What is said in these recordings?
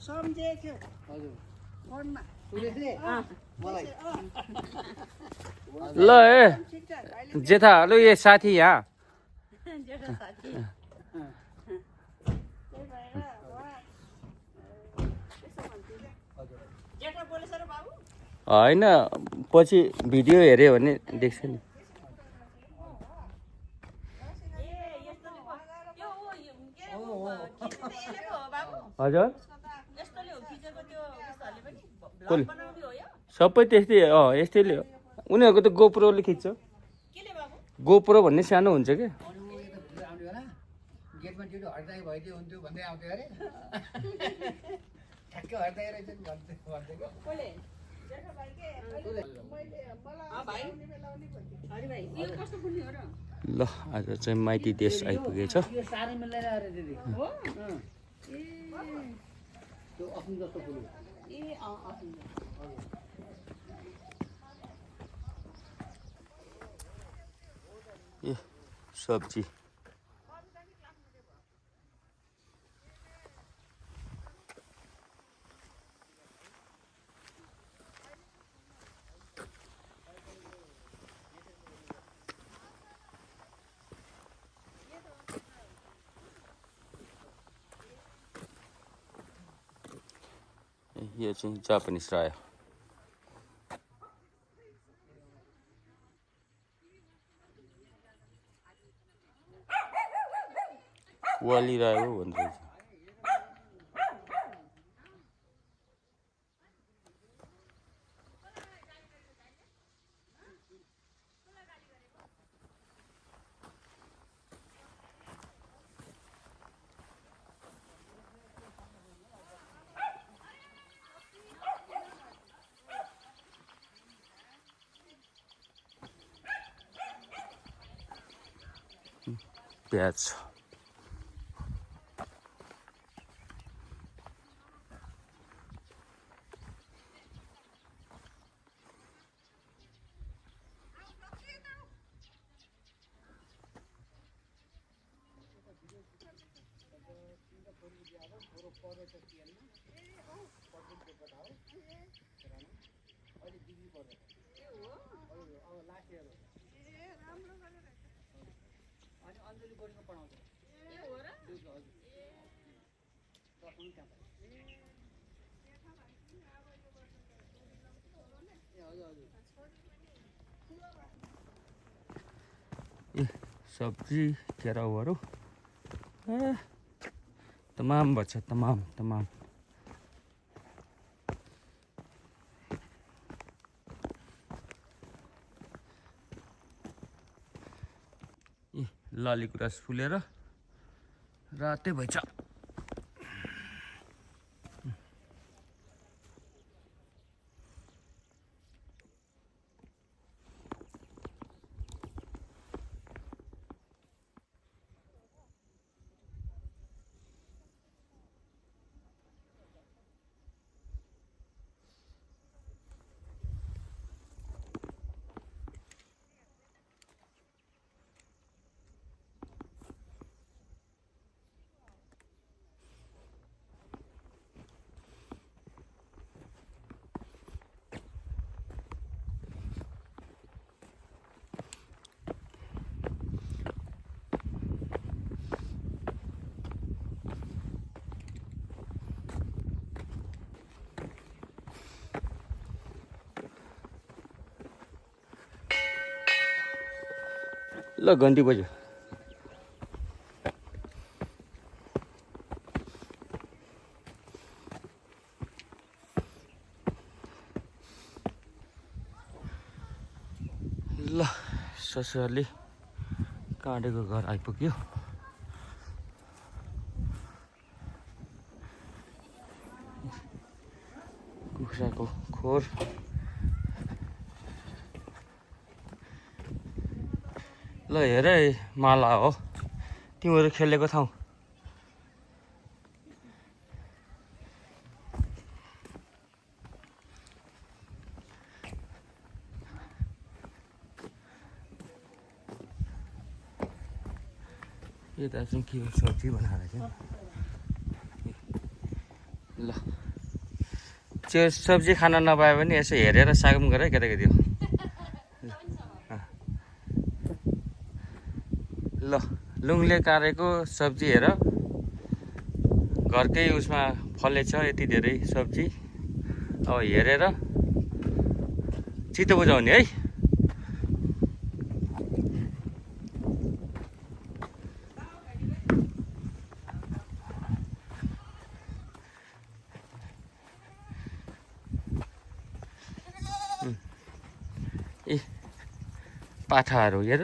सम्झेको हजुर फोनमा सुरेशले मलाई ल ए जेठाहरू यो साथी यहाँ जेठा साथी त्यही भएर उहाँ त्यसो भन्थ्यो क्या जेठा बोलेछ र बाबु होइन पछि भिडियो हेऱ्यो भने देख्छ नि हजुर सबै त्यस्तै यस्तैले हो उनीहरूको त गोप्रोले खिच्छ गोप्रो भन्ने सानो हुन्छ कि गेटमा ड्युटी हड्ताई भइदियो हुन्थ्यो भन्दै आउँथ्यो अरे ठ्याक्कै हड्ताई रहेछ नि भन्थ्यो ल आज चाहिँ माइती देश आइपुगेछ यो साह्रै मिल्दैन अरे दिदी हो त्यो अफिम जस्तो फुल ए सब्जी यो चाहिँ जापानिज रायो वाली रायो भन्छ प्याज अञ्जली बोर्डिङमा पढाउँछ ए हो र ए सब्जी केराउहरू ए तमाम भन्छ तमाम लाली गुराँस फुलेर रातै भइछ ल गन्ती बज्यो ल ससुराले काँडेको घर आइपुग्यो कुखुराको खोर ल हेर माला हो तिमीहरू खेलेको ठाउँ यता चाहिँ के सब्जी बनाएर चाहिँ ल त्यो सब्जी खान नपाए पनि यसो हेरेर सागम गर है केटाकेटी हो। ल लुङले काटेको सब्जी हेर, घरकै उसमा फलेछ यति धेरै सब्जी। अब हेरेर चित्त बुझाउने है। ए पाठाहरू हेर,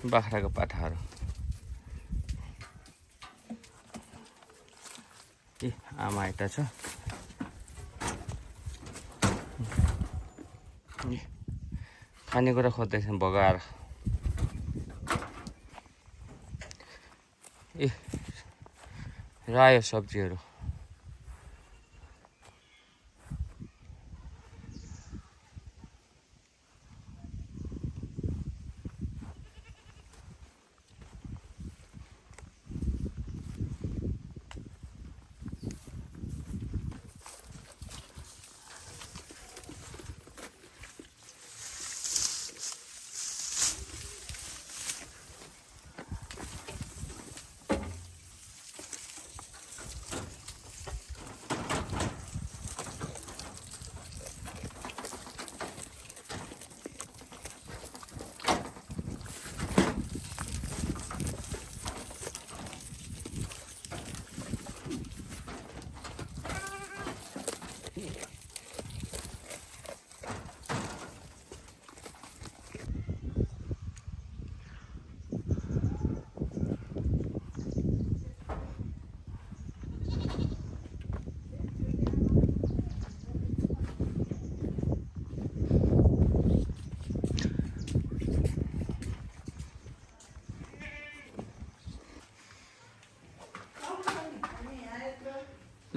बाख्राको पाठाहरू। ए आमा यता छ। खानेकुरा खोज्दैछन् बगाएर। ए रायो सब्जीहरू।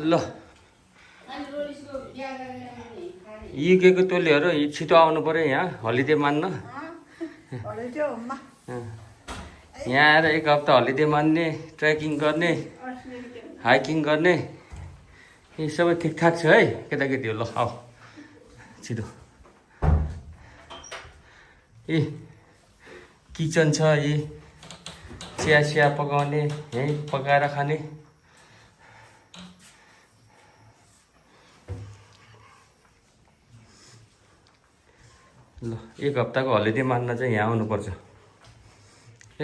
ल यी के को तोलीहरू छिटो आउनु पर्यो यहाँ हलिडे मान्न। यहाँ आएर एक हप्ता हलिडे मान्ने, ट्रेकिङ गर्ने, हाइकिङ गर्ने, यी सबै ठिकठाक छ है केटाकेटीहरू। ल आऊ छिटो। ए किचन छ, यी चिया पकाउने, यहीँ पकाएर खाने। ल एक हप्ताको हलिडे मान्न चाहिँ यहाँ आउनुपर्छ।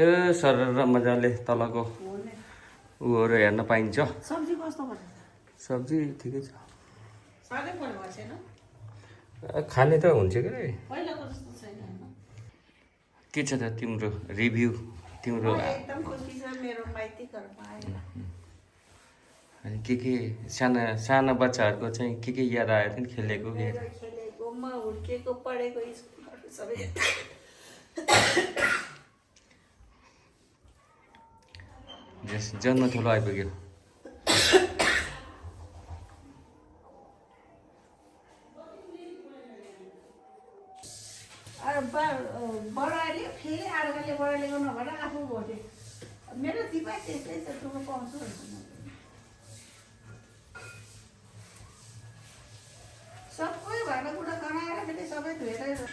ए सर मजाले तलको उहरू हेर्न पाइन्छ। सब्जी कस्तो भयो? सब्जी ठिकै छ। साह्रै पर्यो छैन? खाने त हुन्छ के रे, पहिलाको जस्तो छैन। के छ त तिम्रो रिभ्यू? तिम्रो एकदम खुसी छ मेरो माइती घरमा आएर। अनि के साना साना बच्चाहरूको चाहिँ के याद आयो त खेलेको? खेलेको म हुर्केको पढेको स्कुलहरू सबै जन्म ठुलो आइपुग्यो। बडाले फेरि अर्काले बडालेको नभएर आफू भोटे। मेरो दिमाग त्यस्तै छ, तुम पाउँछु सबै भाँडाकुँडा गनाएर फेरि सबै धोएर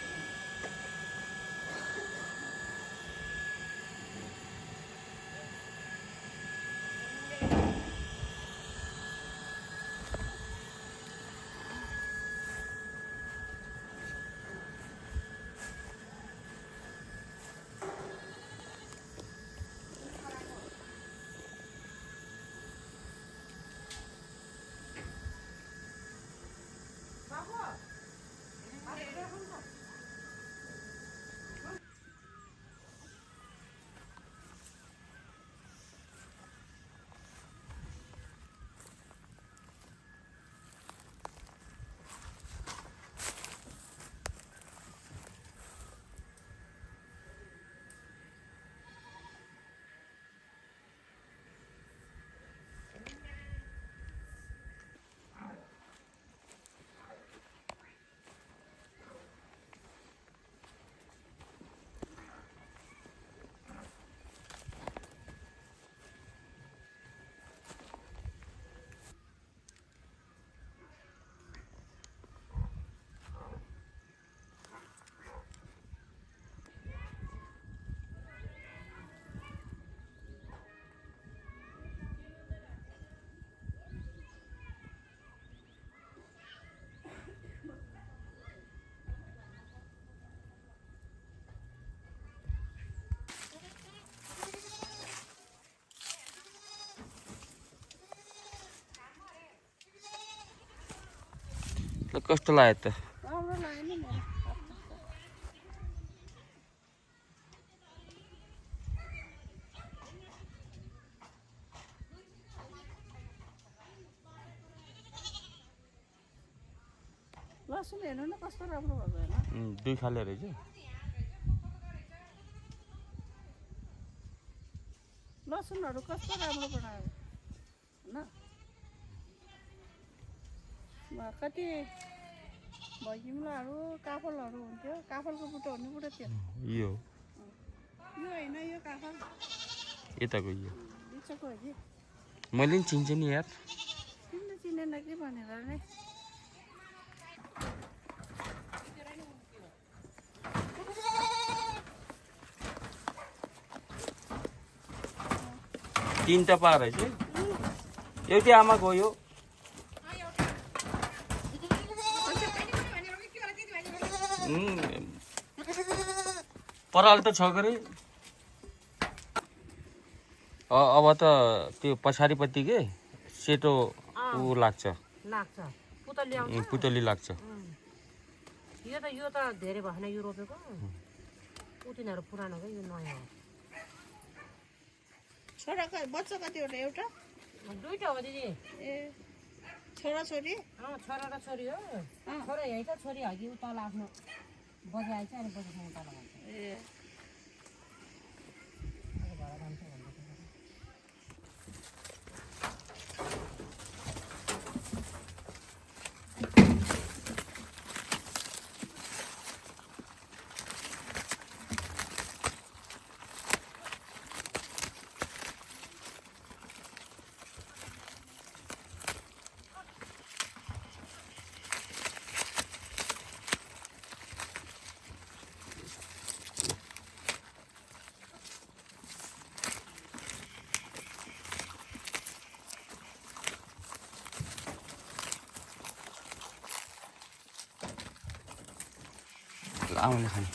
कस्तो लाग्यो त? राम्रो लाग्यो नि मेरो। लसुन हेर्नु न कस्तो राम्रो भएको होइन? दुई खाले रहेछ। लसुनहरू कस्तो राम्रो बनायो होइन? कति भैजिमलाहरू काफलहरू हुन्थ्यो। काफलको बुट्टो हुनु बुट्टो थियो। यो यो होइन, यो काफल यताको यो बिचको हो कि। मैले नि चिन्छु नि यार। चिनेन कि भनेर नै। तीनटा पा रहेछ। एउटै आमाको हो यो। पराल त छ गरे। अब त त्यो पछाडिपट्टि के सेतो ऊ लाग्छ, पुतली लाग्छ। यो त धेरै भएन यो रोपेको। उतिनीहरू पुरानो हो, यो नयाँ हो। छोरा बच्चा कतिवटा? एउटा दुईटा हो दिदी। ए छोरा छोरी? छोरा र छोरी हो। छोरा यही त, छोरी अघि तल आफ्नो बजाएछ अनि बजासँग तल भन्छ। ए आमाले खाने।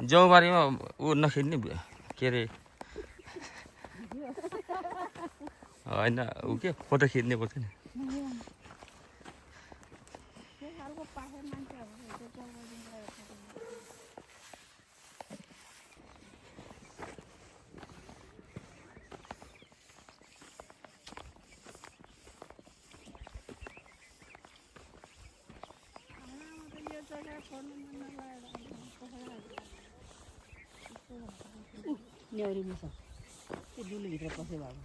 जौबारीमा ऊ नखिच्ने के अरे होइन, ऊ के फोटो खिच्ने पर्छ नि। न्याउरी मुसा त्यो दुलोभित्र पस्यो भएको।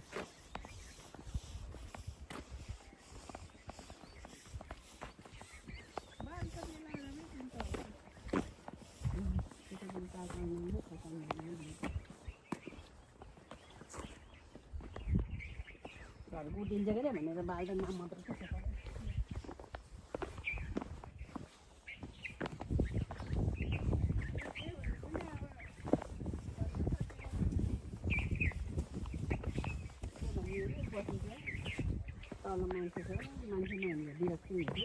घरको उठिन्छ के अरे भनेर बाल्दा नाम मात्र पस्यो। तल मान्छे छ, मान्छे नहुने विरक्ति हुन्छ।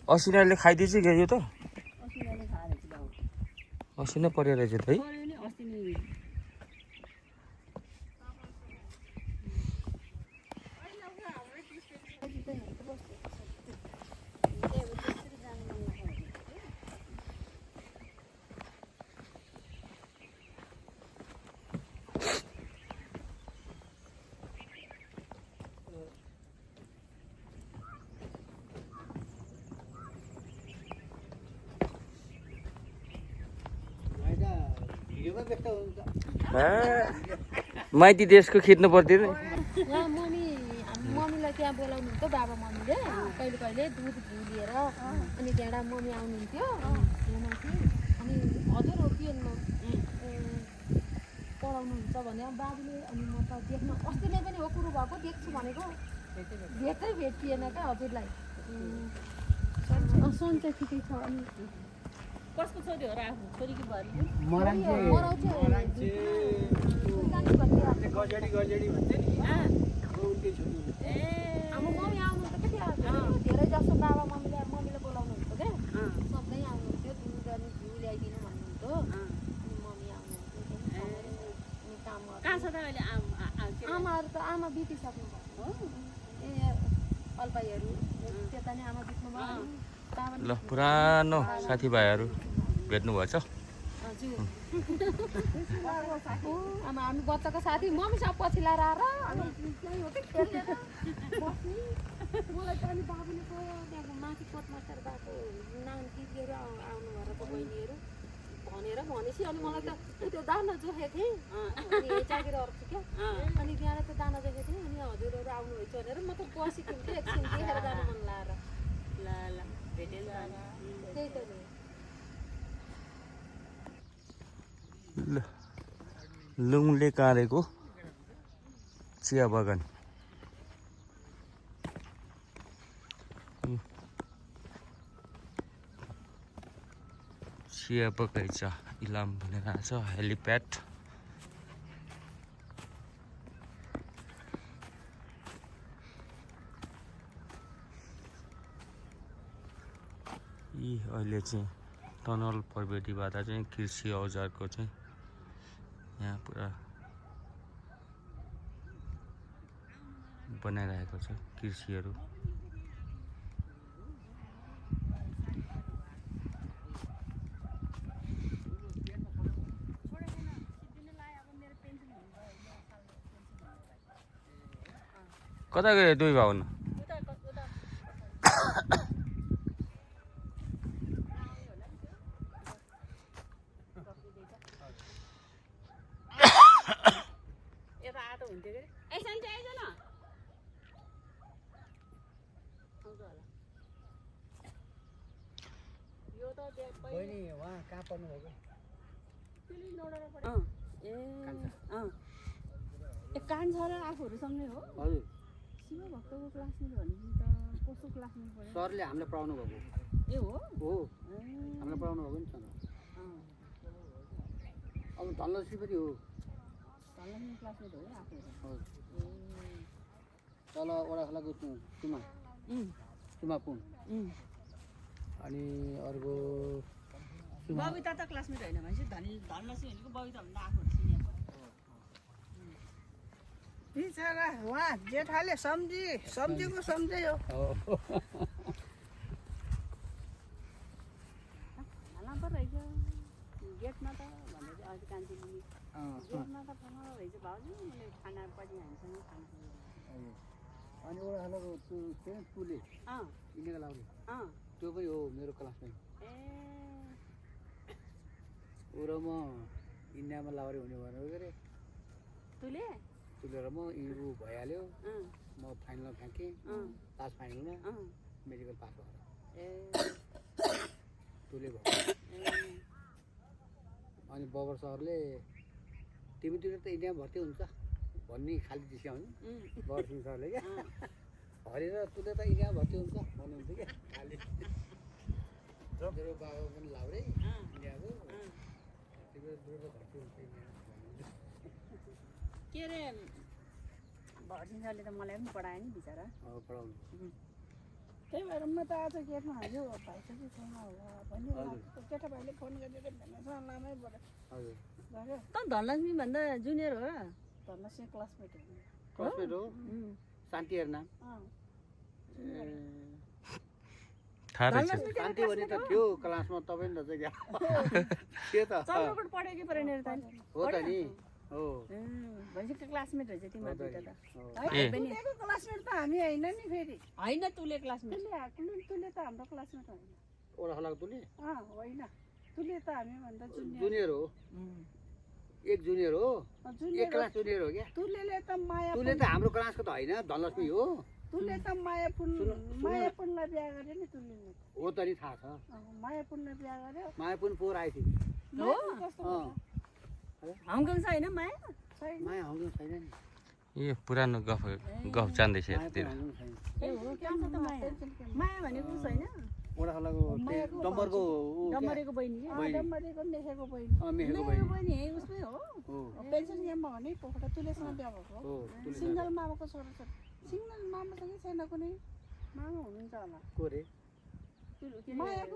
असिनाले खाइदिएछ क्या यो त? असिनाले खाएर चाहिँ बाउ असिना परेर रहेछ त है। पऱ्यो नि अस्ति नि। भिडियोमा व्यक्त हुन्छ माइती देशको खिच्नु पर्दैन यहाँ मम्मीलाई त्यहाँ बोलाउनुहुन्थ्यो बाबा मम्मीले कहिले कहिले दुध घिउ लिएर अनि त्यहाँबाट मम्मी आउनुहुन्थ्यो त्यहाँमाथि अनि हजुर हो के पढाउनुहुन्छ भने बाबुले अनि म त देख्न अस्ति नै पनि हो कुरो भएको देख्छु भनेको भेटै भेटिएन क्या हजुरलाई सन्चै ठिकै छ अनि कसको छोरी हो र आफ्नो छोरी कि भएर गजडी भन्छ नि उनकै छोरी अब मम्मी आउनुहुन्छ क्या धेरै जस्तो बाबा मम्मीले बोलाउनुहुन्छ क्या सधैँ आउनुहुन्थ्यो दुध अनि घिउ ल्याइदिनु भन्नुहुन्थ्यो अनि मम्मी आउनुहुन्थ्यो अनि काम कहाँ छ त अहिले आमाहरू त आमा बितिसक्नु भएको हो ए अल्पाईहरू त्यता नै आमा बित्नु भयो ल पुरानो साथीभाइहरू भेट्नुभएछ आमा हामी बच्चाको साथी मम्मी सब पछि लाएर आएर अनि त्यहीँ हो कि खेलेर बस्ने मलाई त अनि बाबुले पो त्यहाँको माथि पोटमास्टर भएको नाम दिदीहरू आउनु भएर त बहिनीहरू भनेपछि अनि मलाई त त्यो दाना जोखेको थिएँ अनि जागिर अर्छु क्या अनि त्यहाँ त दाना जोखेको थिएँ अनि हजुरहरू आउनुहुन्छ भनेर म त बसेको थिएँ एकछिन देखेर जानु मन लाएर ल भेटेन त्यही त लुङले काँडेको चिया बगान चिया बगैँचा इलाम भनेर आएको छ हेलिप्याड यी अहिले चाहिँ टनल प्रविधिबाट चाहिँ कृषि औजारको चाहिँ यहाँ पुरा बनाइरहेको छ कृषिहरू कता गयो दुई भाउ यता आटो हुन्थ्यो कि ऐसा नि आइज न यो त बहिनी उहाँ कहाँ पर्नुभएको ए कान्छ र आफूहरू सँगै हो हजुर शिव भक्तको क्लासमेट भनेपछि त कसको क्लासमेट पऱ्यो सरले हामीलाई पढाउनु भएको ए हो हामीलाई पढाउनु भएको नि सर अब धनलक्ष्मी पनि हो धनलक्ष्मी क्लासमेट हो आफूहरू तल ओडाखलाको चुमापुङ अनि अर्को बबिता त क्लासमेट होइन भनेपछि धनलक्ष्मी भनेको बबिता भन्दा आफूहरू सिनियर बिचरा उहाँ जेठाले सम्झेको सम्झ्यो हाल्न पो रहेछ गेटमा त भन्दै चाहिँ अहिले कान्छी दिदी गेटमा त फोन रहेछ भाउजू मैले खाना पछि हामीसँग खाना अनि ओडाखलाको तुले इन्डियाको लाउने त्यो पनि हो मेरो क्लासमेट ए ऊ र म इन्डियामा लाउरे हुने भनेर के अरे तुले तुलेर म इन्टरभ्यू भइहाल्यो म फाइनलमा फ्याँकेँ लास्ट फाइनलमा मेडिकल पास भएर ए तुले भयो अनि बबर सरले तिमीतिर त इन्डियामा भर्ती हुन्छ भन्ने खालि जिस्काउने बबर सिंह सरले क्या हरि र तुले त इन्डियामा भर्ती हुन्छ भन्नुहुन्थ्यो क्या खालि मेरो बाबा पनि लाउरे इन्डियाको तिम्रो त भर्ती हुन्छ इन्डियामा के अरे भर्जिन सरले त मलाई पनि पढायो नि बिचरा पढाउनु त्यही भएर म त आज गेटमा हाल्यो भाइ छ कि छैन होला भन्यो केटा भाइले फोन गरेर भनेर लामै पऱ्यो हजुर गऱ्यो त धनलक्ष्मी भन्दा जुनियर हो र धनलक्ष्मी क्लासमेट हो क्लासमेट हो शान्ति हेर नाम थाहा रहेछ शान्ति भने त थियो क्लासमा तपाईँ नि रहेछ क्या के त चन्द्रकोट पढ्यो कि पढेन त हो त नि हो भनेपछि क्लासमेट रहेछ तिम्रो दुइटा त तुलेको क्लासमेट त हामी होइन नि फेरि होइन तुले क्लासमेट तुले त हाम्रो क्लासमेट होइन ओडाखलाको तुले होइन तुले त हामी भन्दा जुनियर हो एक जुनियर हो, जुनियर एक क्लास जुनियर हो क्या? तुलेले त माया तुले त हाम्रो क्लासको त होइन, धनलक्ष्मी हो। तुले त मायापुनलाई बिहा गर्यो नि तुलेले। हो त नि थाहा छ। मायापुनलाई बिहा गर्यो। मायापुन पोहोर आएको थियो। मायापुन कस्तो अँ, हङकङ छैन माया? छैन। माया हङकङ छैन नि। यो पुरानो गफ जान्दैछ माया यतातिर। पनि हङकङ छैन। ए हो क्या छ त माया? माया भनेको ऊ छैन? ओडाखलाको डम्बरको ऊ क्या? डम्बरेको बहिनी क्या? डम्बरेको मेखेको बहिनी। मेखेको मेरो बहिनी बहिनी यही उसमै हो? हो। पेन्सन याममा हो नि पोखरा तुलेसँग बिहा भएको हो। हो, तुले सिङ्गल मामाको छोरा छ। सिङ्गल मामासँगै छैन कुनै। मामा हुनुहुन्छ होला। को रे? के अरे मायाको